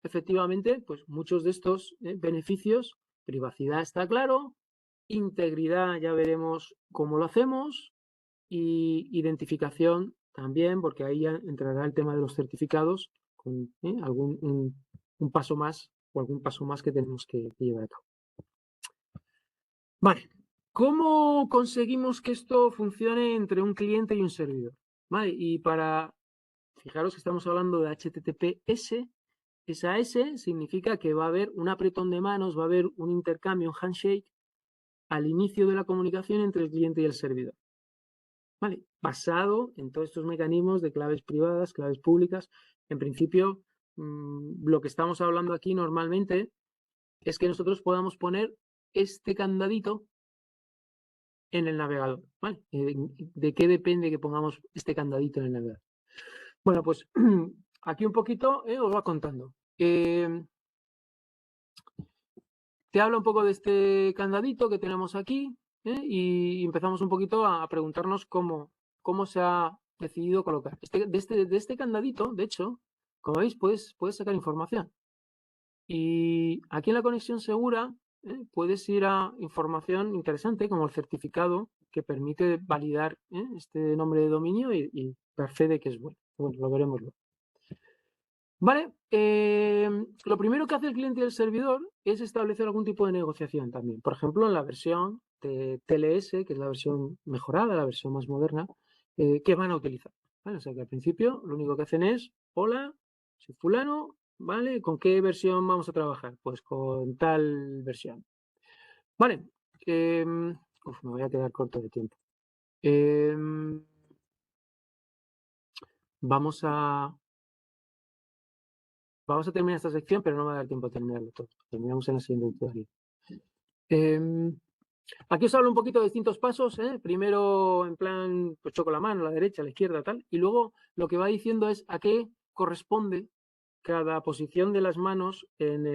efectivamente pues muchos de estos beneficios. Privacidad está claro, integridad ya veremos cómo lo hacemos, y identificación también, porque ahí ya entrará el tema de los certificados con un paso más o algún paso más que tenemos que llevar a cabo. Vale, ¿cómo conseguimos que esto funcione entre un cliente y un servidor? Vale, y fijaros que estamos hablando de HTTPS. Esa S significa que va a haber un apretón de manos, va a haber un intercambio, un handshake, al inicio de la comunicación entre el cliente y el servidor. ¿Vale? Basado en todos estos mecanismos de claves privadas, claves públicas. En principio, lo que estamos hablando aquí normalmente es que nosotros podamos poner este candadito en el navegador. ¿Vale? ¿De qué depende que pongamos este candadito en el navegador? Bueno, pues aquí un poquito os va contando. Te hablo un poco de este candadito que tenemos aquí y empezamos un poquito a preguntarnos cómo se ha decidido colocar. De este candadito, de hecho, como veis, puedes sacar información. Y aquí en la conexión segura puedes ir a información interesante como el certificado que permite validar este nombre de dominio y dar fe de que es bueno. Bueno, lo veremos luego. Vale, lo primero que hace el cliente y el servidor es establecer algún tipo de negociación también. Por ejemplo, en la versión de TLS, que es la versión mejorada, la versión más moderna, que van a utilizar. ¿Vale? O sea que al principio lo único que hacen es, hola, soy fulano, ¿vale? ¿Con qué versión vamos a trabajar? Pues con tal versión. Vale, me voy a quedar corto de tiempo. Vamos a terminar esta sección, pero no me va a dar tiempo a terminarlo todo. Terminamos en la siguiente tutorial. Aquí os hablo un poquito de distintos pasos. Primero, en plan, pues choco la mano, a la derecha, a la izquierda, tal. Y luego lo que va diciendo es a qué corresponde cada posición de las manos en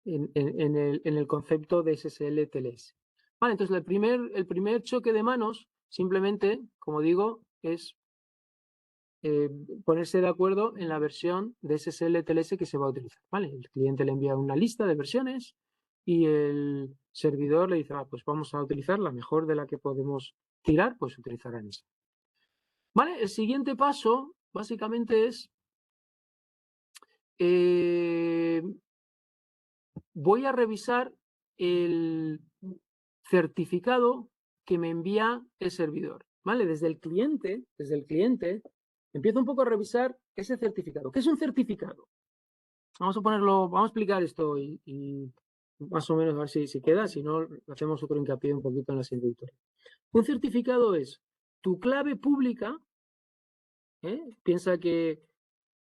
el concepto de SSL-TLS. Vale, entonces el primer choque de manos, simplemente, como digo, es ponerse de acuerdo en la versión de SSL-TLS que se va a utilizar. ¿Vale? El cliente le envía una lista de versiones y el servidor le dice, pues vamos a utilizar la mejor de la que podemos tirar, pues utilizarán esa. ¿Vale? El siguiente paso, básicamente, es voy a revisar el certificado que me envía el servidor. ¿Vale? Desde el cliente, empiezo un poco a revisar ese certificado. ¿Qué es un certificado? Vamos a explicar esto y más o menos a ver si queda, si no, hacemos otro hincapié un poquito en la siguiente tutorial. Un certificado es tu clave pública, piensa que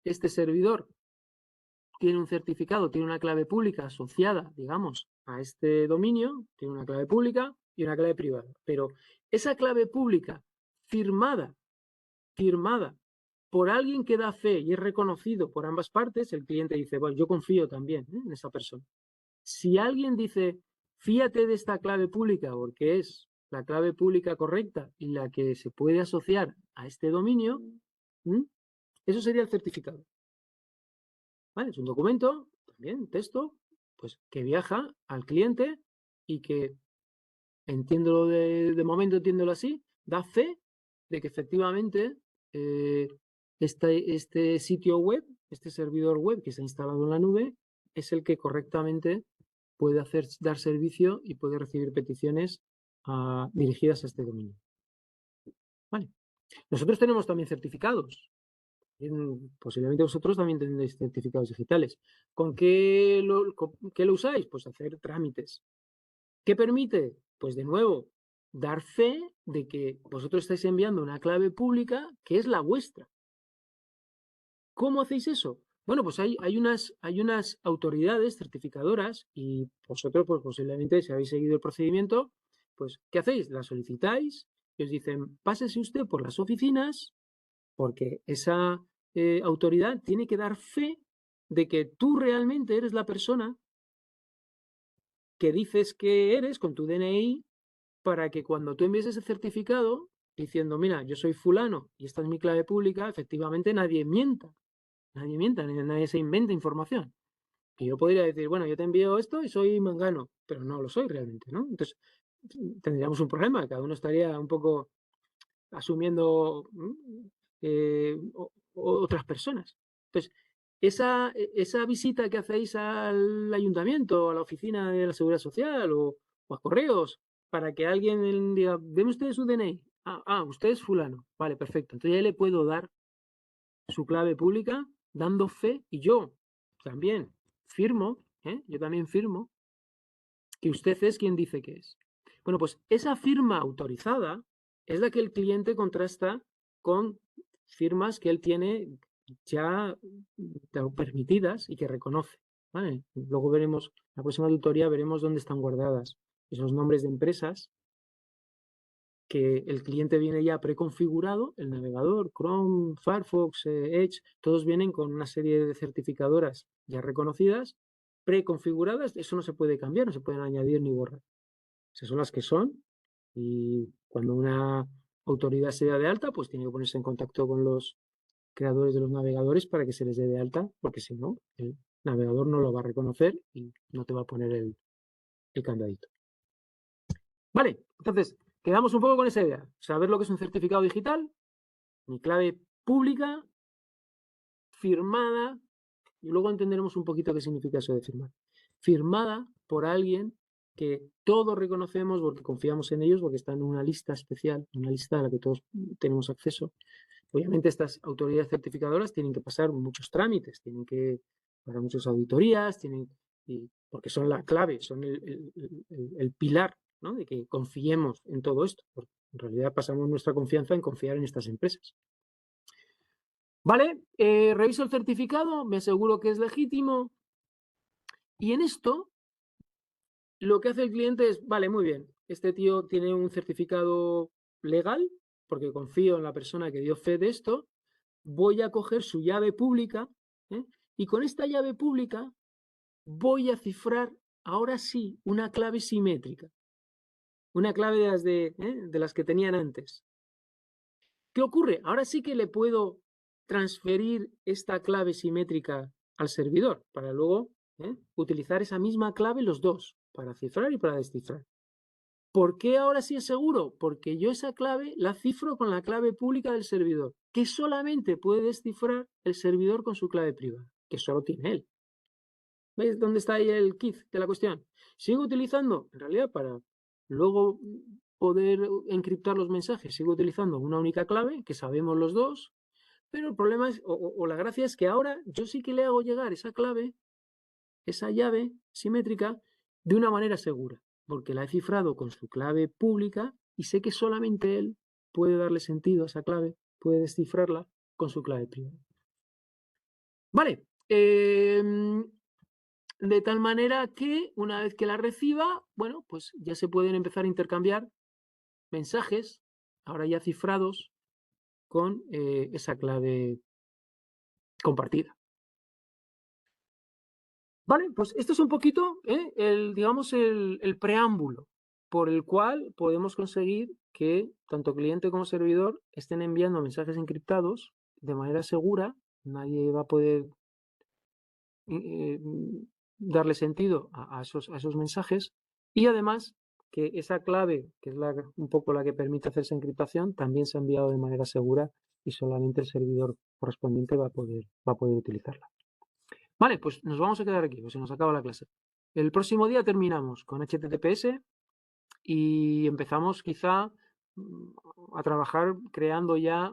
este servidor tiene un certificado, tiene una clave pública asociada, digamos, a este dominio, tiene una clave pública y una clave privada. Pero esa clave pública firmada por alguien que da fe y es reconocido por ambas partes, el cliente dice, bueno, yo confío también en esa persona. Si alguien dice, fíate de esta clave pública porque es la clave pública correcta y la que se puede asociar a este dominio, eso sería el certificado. ¿Vale? Es un documento, también texto, pues que viaja al cliente y que, entiéndolo de momento, entiéndolo así, da fe de que efectivamente este sitio web, este servidor web que está instalado en la nube, es el que correctamente puede dar servicio y puede recibir peticiones dirigidas a este dominio. Vale. Nosotros tenemos también certificados. Posiblemente vosotros también tendréis certificados digitales. ¿Con qué lo usáis? Pues hacer trámites. ¿Qué permite? Pues de nuevo, dar fe de que vosotros estáis enviando una clave pública que es la vuestra. ¿Cómo hacéis eso? Bueno, pues hay unas autoridades certificadoras y vosotros, pues posiblemente, si habéis seguido el procedimiento, pues, ¿qué hacéis? La solicitáis y os dicen, pásese usted por las oficinas porque esa autoridad tiene que dar fe de que tú realmente eres la persona que dices que eres con tu DNI para que cuando tú envíes ese certificado diciendo, mira, yo soy fulano y esta es mi clave pública, efectivamente nadie mienta, nadie se inventa información. Que yo podría decir, bueno, yo te envío esto y soy mangano, pero no lo soy realmente, ¿no? Entonces, tendríamos un problema, cada uno estaría un poco asumiendo otras personas. Entonces, esa visita que hacéis al ayuntamiento, a la oficina de la Seguridad Social o a correos, para que alguien diga, ¿ven ustedes su DNI? Usted es fulano. Vale, perfecto. Entonces ya le puedo dar su clave pública dando fe y yo también firmo, yo también firmo que usted es quien dice que es. Bueno, pues esa firma autorizada es la que el cliente contrasta con firmas que él tiene ya permitidas y que reconoce. ¿Vale? Luego veremos, la próxima tutoría veremos dónde están guardadas esos nombres de empresas que el cliente viene ya preconfigurado, el navegador, Chrome, Firefox, Edge, todos vienen con una serie de certificadoras ya reconocidas, preconfiguradas, eso no se puede cambiar, no se pueden añadir ni borrar. Esas son las que son y cuando una autoridad se da de alta, pues tiene que ponerse en contacto con los creadores de los navegadores para que se les dé de alta, porque si no, el navegador no lo va a reconocer y no te va a poner el candadito. Vale, entonces, quedamos un poco con esa idea. Saber lo que es un certificado digital, mi clave pública, firmada, y luego entenderemos un poquito qué significa eso de firmar. Firmada por alguien que todos reconocemos porque confiamos en ellos, porque están en una lista especial, una lista a la que todos tenemos acceso. Obviamente estas autoridades certificadoras tienen que pasar muchos trámites, tienen que pasar muchas auditorías, porque son la clave, son el pilar, ¿no? De que confiemos en todo esto, porque en realidad pasamos nuestra confianza en confiar en estas empresas. Vale, reviso el certificado, me aseguro que es legítimo y en esto lo que hace el cliente es, vale, muy bien, este tío tiene un certificado legal porque confío en la persona que dio fe de esto, voy a coger su llave pública y con esta llave pública voy a cifrar ahora sí una clave simétrica, una clave de las que tenían antes. ¿Qué ocurre? Ahora sí que le puedo transferir esta clave simétrica al servidor para luego utilizar esa misma clave los dos, para cifrar y para descifrar. ¿Por qué ahora sí es seguro? Porque yo esa clave la cifro con la clave pública del servidor, que solamente puede descifrar el servidor con su clave privada, que solo tiene él. ¿Veis dónde está ahí el kit de la cuestión? Sigo utilizando, en realidad, para luego poder encriptar los mensajes, sigo utilizando una única clave que sabemos los dos, pero el problema es, o la gracia es que ahora yo sí que le hago llegar esa clave, esa llave simétrica, de una manera segura, porque la he cifrado con su clave pública y sé que solamente él puede darle sentido a esa clave, puede descifrarla con su clave privada. Vale, de tal manera que una vez que la reciba, bueno, pues ya se pueden empezar a intercambiar mensajes, ahora ya cifrados, con esa clave compartida. Vale, pues esto es un poquito, digamos, el preámbulo por el cual podemos conseguir que tanto cliente como servidor estén enviando mensajes encriptados de manera segura. Nadie va a poder darle sentido a esos mensajes, y además que esa clave, que es un poco la que permite hacer esa encriptación, también se ha enviado de manera segura y solamente el servidor correspondiente va a poder utilizarla. Vale, pues nos vamos a quedar aquí, pues se nos acaba la clase. El próximo día terminamos con HTTPS y empezamos quizá a trabajar creando ya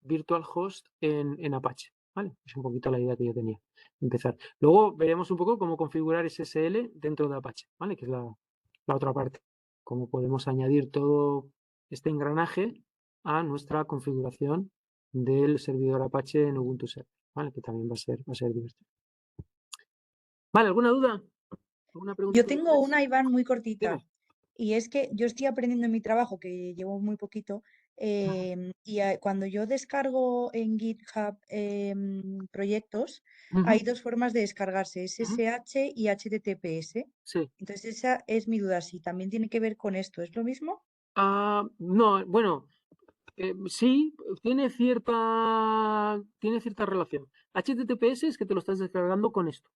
virtual host en Apache. ¿Vale? Es un poquito la idea que yo tenía, empezar. Luego veremos un poco cómo configurar SSL dentro de Apache, ¿vale? Que es la otra parte. Cómo podemos añadir todo este engranaje a nuestra configuración del servidor Apache en Ubuntu Server, ¿vale? Que también va a ser divertido. ¿Vale? ¿Alguna duda? ¿Alguna pregunta Yo que tengo tengáis? una, Iván, muy cortita. Dime. Y es que yo estoy aprendiendo en mi trabajo, que llevo muy poquito, cuando yo descargo en GitHub proyectos, Ujú, hay dos formas de descargarse, ujú. SSH y HTTPS. Sí. Entonces esa es mi duda, si también tiene que ver con esto, ¿es lo mismo? No, bueno, sí, tiene cierta relación. HTTPS es que te lo estás descargando con esto,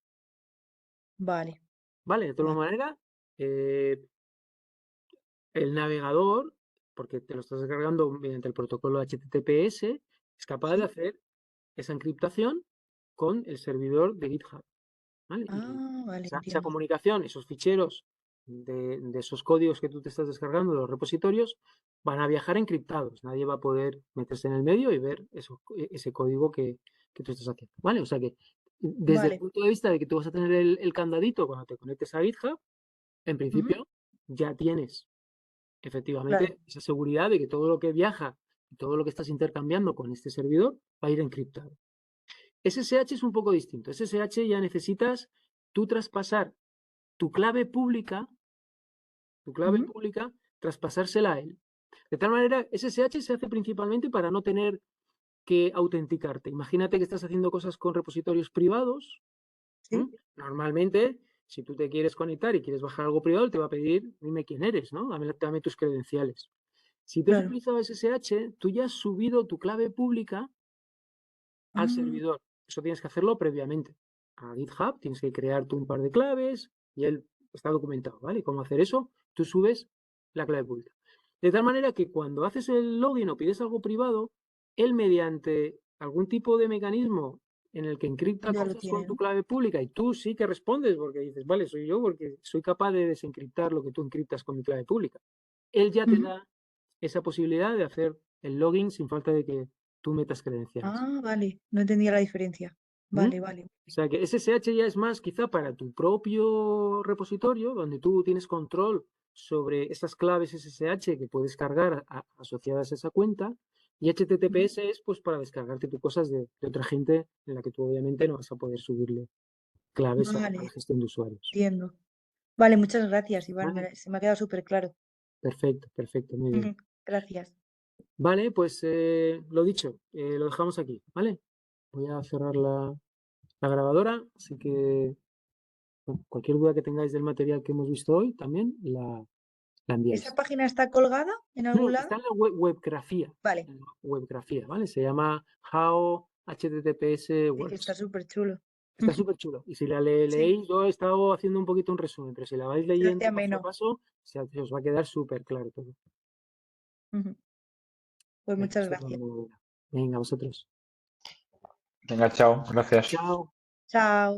Vale, ¿vale? De todas vale. maneras, eh, el navegador, porque te lo estás descargando mediante el protocolo HTTPS, es capaz de ¿Sí? hacer esa encriptación con el servidor de GitHub, ¿vale? Y Ah, vale, esa entiendo. comunicación, esos ficheros de esos códigos que tú te estás descargando de los repositorios, van a viajar encriptados. Nadie va a poder meterse en el medio y ver ese código que tú estás haciendo, ¿vale? O sea que desde el Vale. punto de vista de que tú vas a tener el candadito cuando te conectes a GitHub, en Ujú, principio ya tienes claro. efectivamente esa seguridad de que todo lo que viaja y todo lo que estás intercambiando con este servidor va a ir encriptado. SSH es un poco distinto. SSH ya necesitas tú traspasar tu clave pública, Ujú, traspasársela a él. De tal manera, SSH se hace principalmente para no tener que autenticarte. Imagínate que estás haciendo cosas con repositorios privados. sí, Normalmente, si tú te quieres conectar y quieres bajar algo privado, te va a pedir, dime quién eres, ¿no? Dame tus credenciales. Si tú has claro. utilizado SSH, tú ya has subido tu clave pública al Ah, servidor. Eso tienes que hacerlo previamente. A GitHub tienes que crear tú un par de claves y él está documentado, ¿vale? ¿Cómo hacer eso? Tú subes la clave pública. De tal manera que cuando haces el login o pides algo privado, él mediante algún tipo de mecanismo en el que encripta ya lo cosas con tiene, tu ¿no? clave pública y tú sí que respondes porque dices, vale, soy yo porque soy capaz de desencriptar lo que tú encriptas con mi clave pública. Él ya te Ujú. da esa posibilidad de hacer el login sin falta de que tú metas credenciales. Ah, vale, no entendía la diferencia. ¿Mm? Vale, vale. O sea que SSH ya es más quizá para tu propio repositorio, donde tú tienes control sobre esas claves SSH que puedes cargar asociadas a esa cuenta, y Ujú. HTTPS es pues para descargarte tus cosas de otra gente en la que tú obviamente no vas a poder subirle claves a la Vale, gestión de usuarios. entiendo. Vale, muchas gracias, Iván. ¿Vale? Se me ha quedado súper claro. Perfecto, perfecto, muy bien. Gracias. Vale, pues lo dicho, lo dejamos aquí, ¿vale? Voy a cerrar la grabadora, así que bueno, cualquier duda que tengáis del material que hemos visto hoy, también la ¿Esa enviáis. página está colgada en algún Está lado? en la webgrafía, Vale, ¿vale? Se llama How HTTPS sí que está Works. súper chulo. Está súper chulo. Y si la Sí, leéis, yo he estado haciendo un poquito un resumen, pero si la vais se hace leyendo paso a ameno. paso, se os va a quedar súper claro todo. Ujú. Pues Venga, muchas gracias. venga, vosotros. Venga, chao, gracias. Chao. Chao.